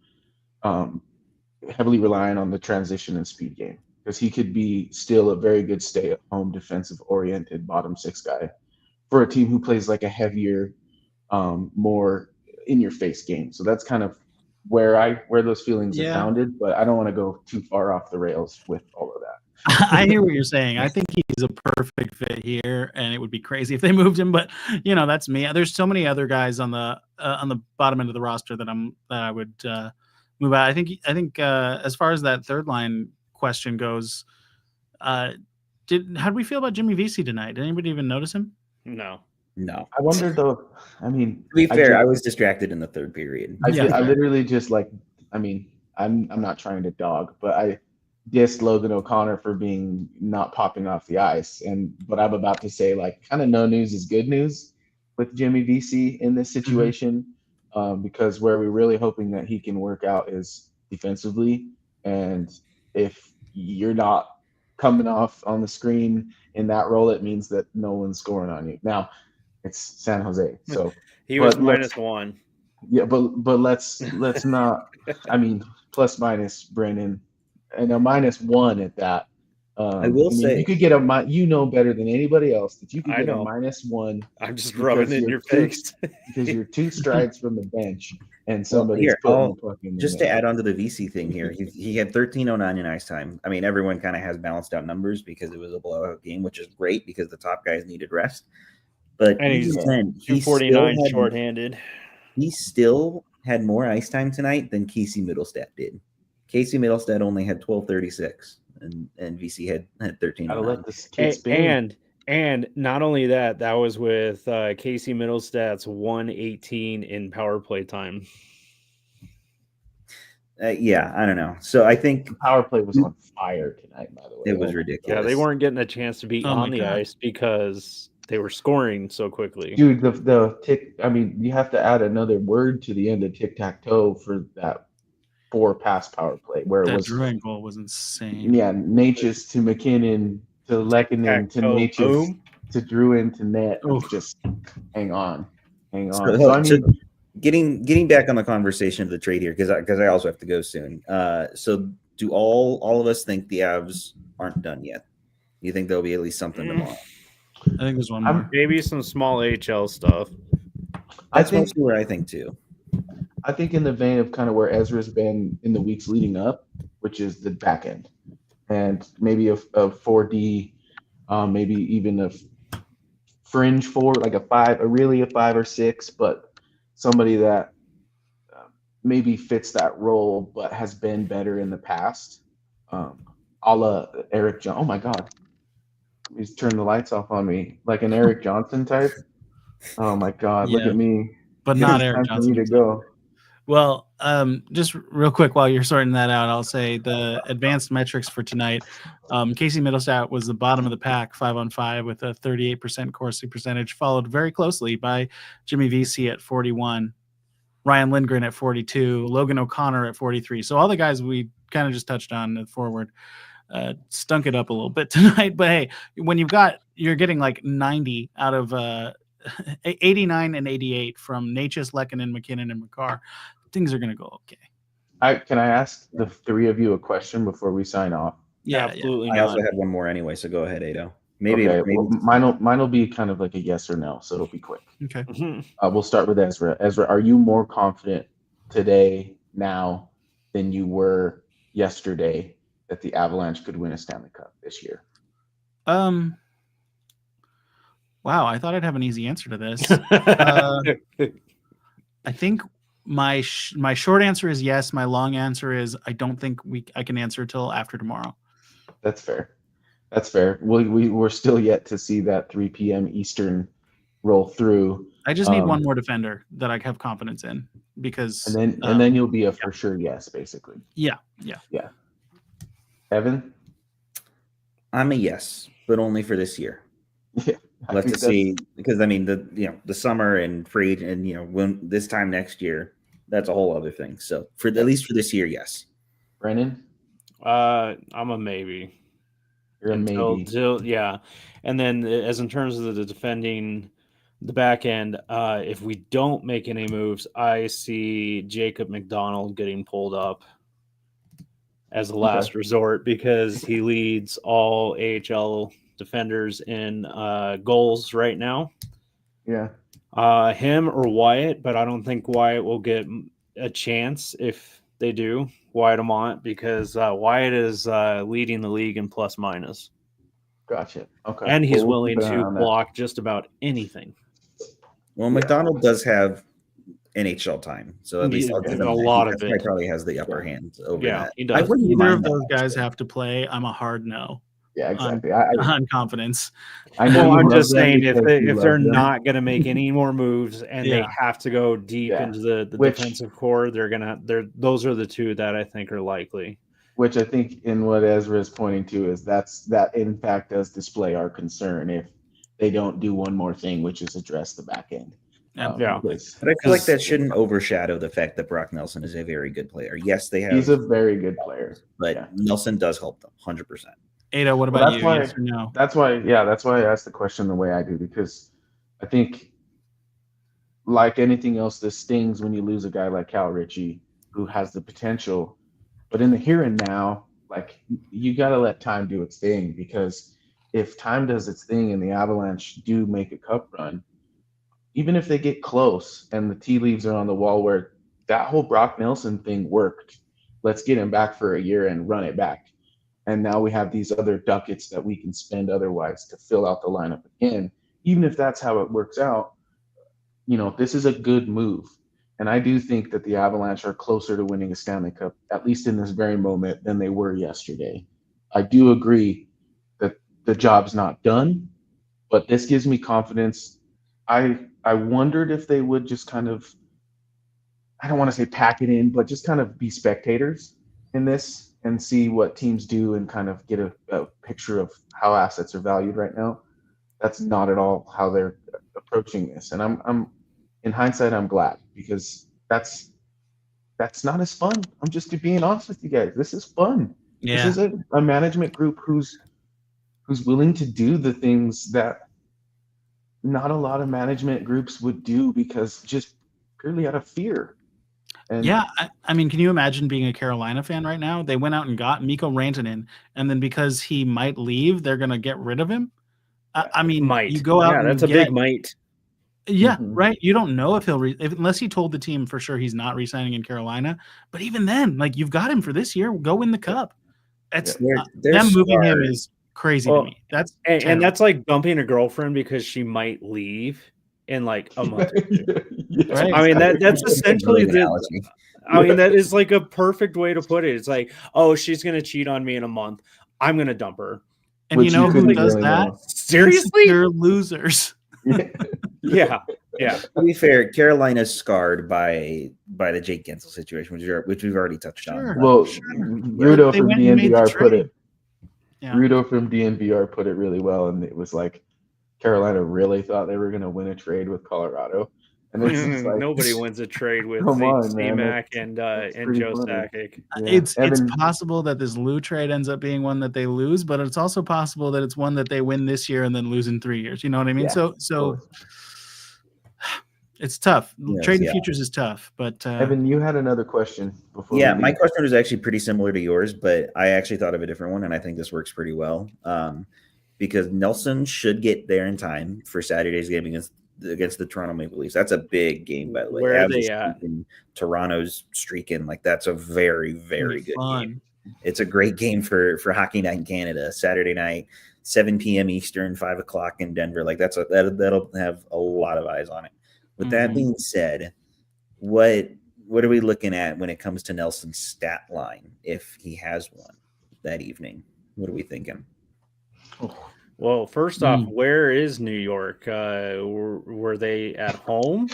heavily reliant on the transition and speed game, because he could be still a very good stay-at-home defensive-oriented bottom six guy for a team who plays like a heavier, more in-your-face game. So that's kind of where those feelings are founded, but I don't want to go too far off the rails with all of that. I hear what you're saying. I think he's a perfect fit here, and it would be crazy if they moved him. But that's me. There's so many other guys on the bottom end of the roster that I would move out. I think as far as that third line question goes, how did we feel about Jimmy Vesey tonight? Did anybody even notice him? No. I wonder though. I mean, to be fair, I was distracted in the third period. I literally just I'm not trying to dog, but I dissed Logan O'Connor for being not popping off the ice. But I'm about to say, kind of no news is good news with Jimmy Vesey in this situation, because where we're really hoping that he can work out is defensively. And if you're not coming off on the screen in that role, it means that no one's scoring on you. Now, it's San Jose, so he was -1. Yeah, but let's not. I mean, plus minus Brennan, and a -1 at that. I will say you could get better than anybody else that you could get a -1. I'm just rubbing it in your face because you're 2 strides from the bench, and Well, somebody's here, putting the puck in the just to net. add on to the VC thing here, he had 13:09 in ice time. I mean, everyone kind of has balanced out numbers because it was a blowout game, which is great because the top guys needed rest. But And he's even then, 249 shorthanded. he still had more ice time tonight than Casey Middlestat did. Casey Middlestat only had 12:36, and VC had Gotta 13:09. let this kid spin. And not only that, that was with Casey Middlestat's 118 in power play time. Yeah, I don't know. So I think The power play was on fire tonight, by the way. it was Oh my ridiculous. Yeah, they weren't getting a chance to be Oh my on the God. ice because they were scoring so quickly. Dude, the tick. I mean, you have to add another word to the end of tic tac toe for that 4-pass power play where it That was Drouin goal was insane. Natchez to McKinnon to Lehkonen to Tic-tac-toe, Natchez boom. to Drouin to net. Oof. Just hang on. So, I mean, getting back on the conversation of the trade here because I also have to go soon. So do all of us think the Avs aren't done yet? You think there'll be at least something tomorrow? I think there's one more. Maybe some small HL stuff. That's mostly where I think too. I think in the vein of kind of where Ezra's been in the weeks leading up, which is the back end, and maybe a 4D, maybe even a fringe 4, like a 5, really a 5 or 6, but somebody that maybe fits that role but has been better in the past, a la Eric Johnson. Oh my God, he's turned the lights off on me, like an Eric Johnson type. Oh my God, look Yeah. at me. But It's not time Eric for Johnson. me to go. Well, just real quick while you're sorting that out, I'll say the advanced metrics for tonight. Casey Middlestat was the bottom of the pack, 5-on-5 with a 38% Corsi percentage, followed very closely by Jimmy Vesey at 41, Ryan Lindgren at 42, Logan O'Connor at 43. So all the guys we kind of just touched on the forward stunk it up a little bit tonight. But hey, when you're getting like 90 out of 89 and 88 from Natchez, Lehkonen, McKinnon, and McCarr, things are going to go okay. Can I ask the three of you a question before we sign off? Yeah, Absolutely I not. also had one more anyway, so go ahead, Ado. Maybe, Okay, maybe well, mine will be kind of like a yes or no, so it'll be quick. Okay. Mhm. We'll start with Ezra. Ezra, are you more confident today now than you were yesterday that the Avalanche could win a Stanley Cup this year? Wow, I thought I'd have an easy answer to this. I think my short answer is yes. My long answer is I don't think I can answer till after tomorrow. That's fair. That's fair. We're still yet to see that 3 p.m. Eastern roll through. I just need one more defender that I have confidence in because and then you'll be a for sure yes, basically. Yeah. Evan? I'm a yes, but only for this year. Yeah. Let's see, because I mean the summer and free and when this time next year, that's a whole other thing. So at least for this year, yes. Brennan? I'm a maybe. You're a maybe. Yeah. And then as in terms of the defending the back end, if we don't make any moves, I see Jacob McDonald getting pulled up as a last resort because he leads all AHL defenders in goals right now. Yeah. Him or Wyatt, but I don't think Wyatt will get a chance if they do. Wyatt Amont, because Wyatt is leading the league in plus minus. Gotcha. Okay. And he's Well, we'll willing keep an eye to on that. block just about anything. Well, McDonald does have NHL time, so at least I'll give him a that. lot of He it. probably has the upper hand over that. He I does. wouldn't Either mind of that, those guys actually. have to play. I'm a hard no Yeah, exactly. on confidence. I know. Well, you I'm love just them saying because you if love they're them. not going to make any more moves and they Yeah. have to go deep into the Which- defensive core, those are the two that I think are likely. Which I think in what Ezra is pointing to is that in fact does display our concern if they don't do one more thing, which is address the back end. Yeah. Because But I feel like that shouldn't overshadow the fact that Brock Nelson is a very good player. Yes, they have, he's a very good player. but yeah. Nelson does help them 100%. Ada, what Well, about that's you? why- Yes or no? That's why I asked the question the way I do, because I think like anything else, this stings when you lose a guy like Cal Ritchie who has the potential, but in the here and now, like you got to let time do its thing, because if time does its thing and the Avalanche do make a cup run, even if they get close and the tea leaves are on the wall where that whole Brock Nelson thing worked. Let's get him back for a year and run it back. And now we have these other ducats that we can spend otherwise to fill out the lineup again. Even if that's how it works out, this is a good move. And I do think that the Avalanche are closer to winning a Stanley Cup, at least in this very moment, than they were yesterday. I do agree that the job's not done, but this gives me confidence. I wondered if they would just kind of, I don't want to say pack it in, but just kind of be spectators in this and see what teams do and kind of get a picture of how assets are valued right now. That's not at all how they're approaching this. And I'm in hindsight, I'm glad, because that's not as fun. I'm just being honest with you guys. This is fun. Yeah. This is a management group who's willing to do the things that not a lot of management groups would do, because just purely out of fear. And yeah, I mean, can you imagine being a Carolina fan right now? They went out and got Mikko Rantanen, and then because he might leave, they're going to get rid of him. I mean, Might. you go out Yeah, and that's a big might. Yeah, Mhm. right. You don't know if unless he told the team for sure he's not re-signing in Carolina. But even then, like, you've got him for this year. Go win the cup. It's They're them moving him smart. is crazy Well, to me. That's And terrible. that's like dumping a girlfriend because she might leave in like a month. Yeah, Right. I mean, that's That's a essentially really good analogy. I mean, that is like a perfect way to put it. It's like, oh, she's gonna cheat on me in a month. I'm gonna dump her. and which you know you who couldn't does really that? know. Seriously? They're losers. Yeah. Yeah. To be fair, Carolina's scarred by the Jake Gensel situation, which we've already touched Sure. on. Well, Sure. Rudo They from went and made the DNVR put trade. it. Yeah. Rudo from DNVR put it really well, and it was like Carolina really thought they were going to win a trade with Colorado, and it's just like Nobody wins a trade with Come on, man. C-Mac That's and pretty Joe funny. Sakic. Yeah. It's Evan, possible that this Lou trade ends up being one that they lose, but it's also possible that it's one that they win this year and then lose in 3 years. You know what I mean? Yeah, So course. it's tough. Yes, Trading yeah. futures is tough, but Evan, you had another question before. Yeah, we my leave. question was actually pretty similar to yours, but I actually thought of a different one, and I think this works pretty well. Because Nelson should get there in time for Saturday's game against the Toronto Maple Leafs. That's a big game, by the way. Where are Avs they is at? streaking, Toronto's streaking. Like, that's a very, very good fun. game. It's a great game for Hockey Night in Canada. Saturday night, 7 p.m. Eastern, 5 o'clock in Denver. Like, that'll have a lot of eyes on it. With that being said, what are we looking at when it comes to Nelson's stat line, if he has one that evening? What are we thinking? Well, first off, where is New York? Were they at home?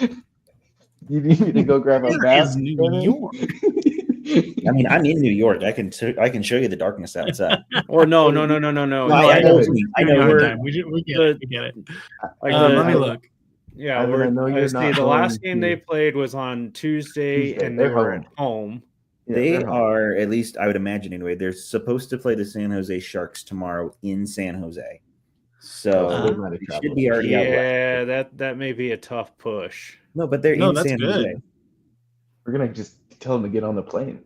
You need me to go grab a Where bat? is New York? I mean, I'm in New York. I can show you the darkness outside. Or no. No, I know Like, what you mean. I know Hard where. time. We get it. We get it. like Let me the- look. Yeah, Evan, I know you're see, not the home last game they to- played was on Tuesday, and they They're were home. at home. Yeah, They they're home. are, at least I would imagine anyway, they're supposed to play the San Jose Sharks tomorrow in San Jose. So They might have it traveled. should be already out west. Yeah, that may be a tough push. No, but they're No, in that's San good. Jose. We're gonna just tell them to get on the plane.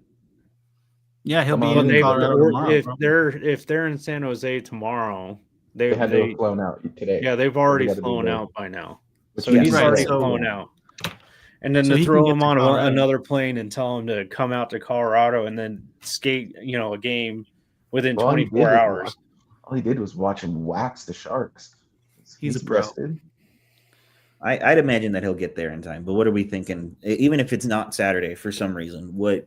Yeah, he'll Come be on, in they- Colorado tomorrow. if probably. they're in San Jose tomorrow, They had to have flown out today. yeah, they've already gotta be flown there. out by now. Which So means he's Right, already so- flown out. And then So to he can throw get him to on Colorado. another plane and tell him to come out to Colorado and then skate, a game within All he did 24 was hours. All he did was watch him wax the Sharks. He's a pro. rested. I'd imagine that he'll get there in time. But what are we thinking? Even if it's not Saturday for some reason, what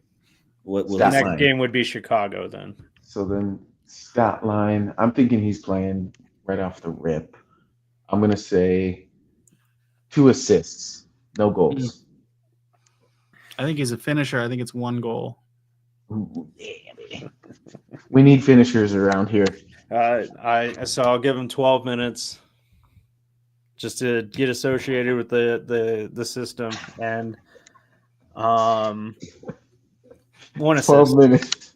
will Stat he Next line. sign? game would be Chicago then. So then stat line, I'm thinking he's playing right off the rip. I'm gonna say 2 assists, no goals. I think he's a finisher. I think it's 1 goal. Ooh, yeah, baby. We need finishers around here. So I'll give him 12 minutes just to get associated with the system and 1 assist. 12 minutes.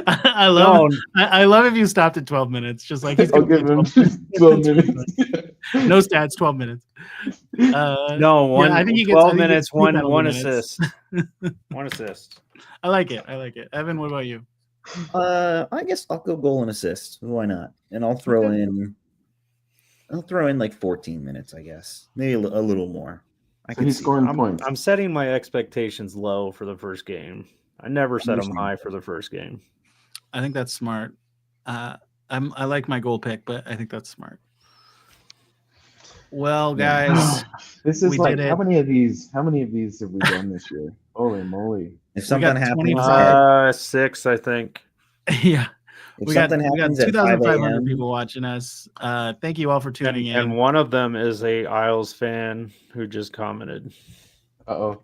I love. No, I love if you stopped at 12 minutes. Just like he's I'll gonna give play him 12 12 minutes. No stats. 12 minutes. no, one. I think he gets- 12 I think he minutes, gets one 2,000 minutes. assist. 1 assist. I like it. Evan, what about you? I guess I'll go goal and assist. Why not? And I'll throw in like 14 minutes, I guess. Maybe a little more. I So could he's see scoring that. points. I'm setting my expectations low for the first game. I never set them Understand. high for the first game. I think that's smart. I like my goal pick, but I think that's smart. Well, guys, This is we like did how it. many of these have we done this year? Holy moly. If We something got happens 25. 6, I think. Yeah, if we got something happens at 5 2,500 a.m. people watching us. Thank you all for tuning in. And one of them is a Isles fan who just commented. Uh-oh.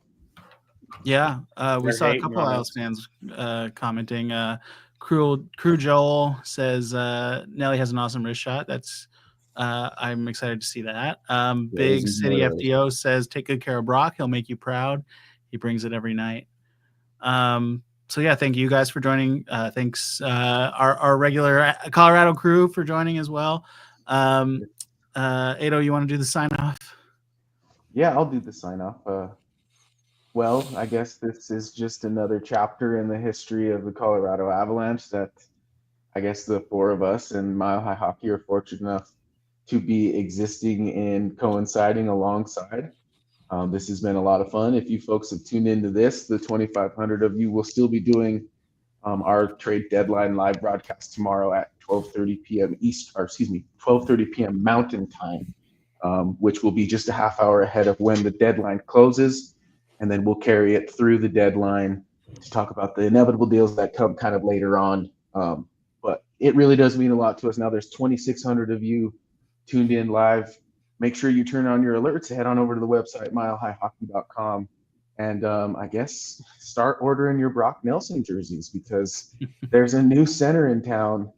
Yeah, we They're saw a hating couple on Isles us. fans commenting. Crew Joel says Nelly has an awesome wrist shot. That's I'm excited to see that. Big Roses City and FDO says take good care of Brock. He'll make you proud. He brings it every night. So yeah, thank you guys for joining. Thanks our regular Colorado crew for joining as well. Ado, you want to do the sign off? Yeah, I'll do the sign off. Well, I guess this is just another chapter in the history of the Colorado Avalanche that I guess the four of us in Mile High Hockey are fortunate enough to be existing and coinciding alongside. This has been a lot of fun. If you folks have tuned into this, the 2,500 of you will still be doing our trade deadline live broadcast tomorrow at 12:30 p.m. East, or excuse me, 12:30 p.m. Mountain Time, which will be just a half hour ahead of when the deadline closes, and then we'll carry it through the deadline to talk about the inevitable deals that come kind of later on. But it really does mean a lot to us. Now there's 2,600 of you tuned in live. Make sure you turn on your alerts. Head on over to the website, milehighhockey.com, and I guess start ordering your Brock Nelson jerseys because there's a new center in town,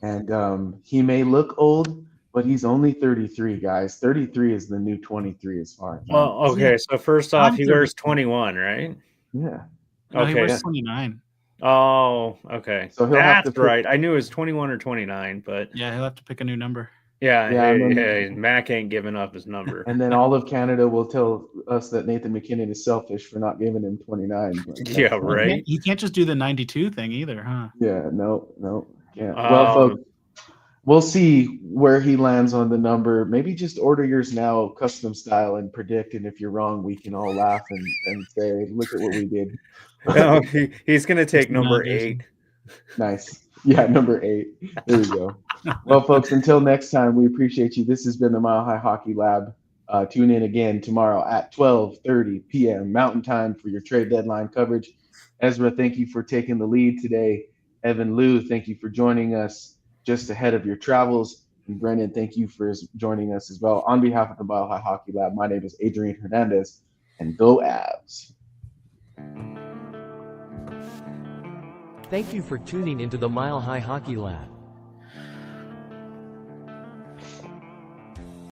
and he may look old, but he's only 33, guys. 33 is the new 23 as far as Well, okay. So first off, he wears 21, right? yeah. No, he Okay. wears 29. Oh, okay. So he'll have to That's pick- right. I knew it was 21 or 29, but Yeah, he'll have to pick a new number. yeah, Yeah, and then- hey, Mac ain't giving up his number. And then all of Canada will tell us that Nathan McKinnon is selfish for not giving him 29. but that's Yeah, fine. right. He can't just do the 92 thing either, huh? Yeah, no, can't. Well, folks, we'll see where he lands on the number. Maybe just order yours now, custom style, and predict. And if you're wrong, we can all laugh and say, "Look at what we did." No, he's gonna take number Jason. 8. Nice. Yeah, number 8. There you go. Well, folks, until next time, we appreciate you. This has been the Mile High Hockey Lab. Tune in again tomorrow at 12:30 p.m. Mountain Time for your trade deadline coverage. Ezra, thank you for taking the lead today. Evan Liu, thank you for joining us just ahead of your travels. And Brendan, thank you for joining us as well. On behalf of the Mile High Hockey Lab, my name is Adrian Hernandez, and go Avs. Thank you for tuning into the Mile High Hockey Lab.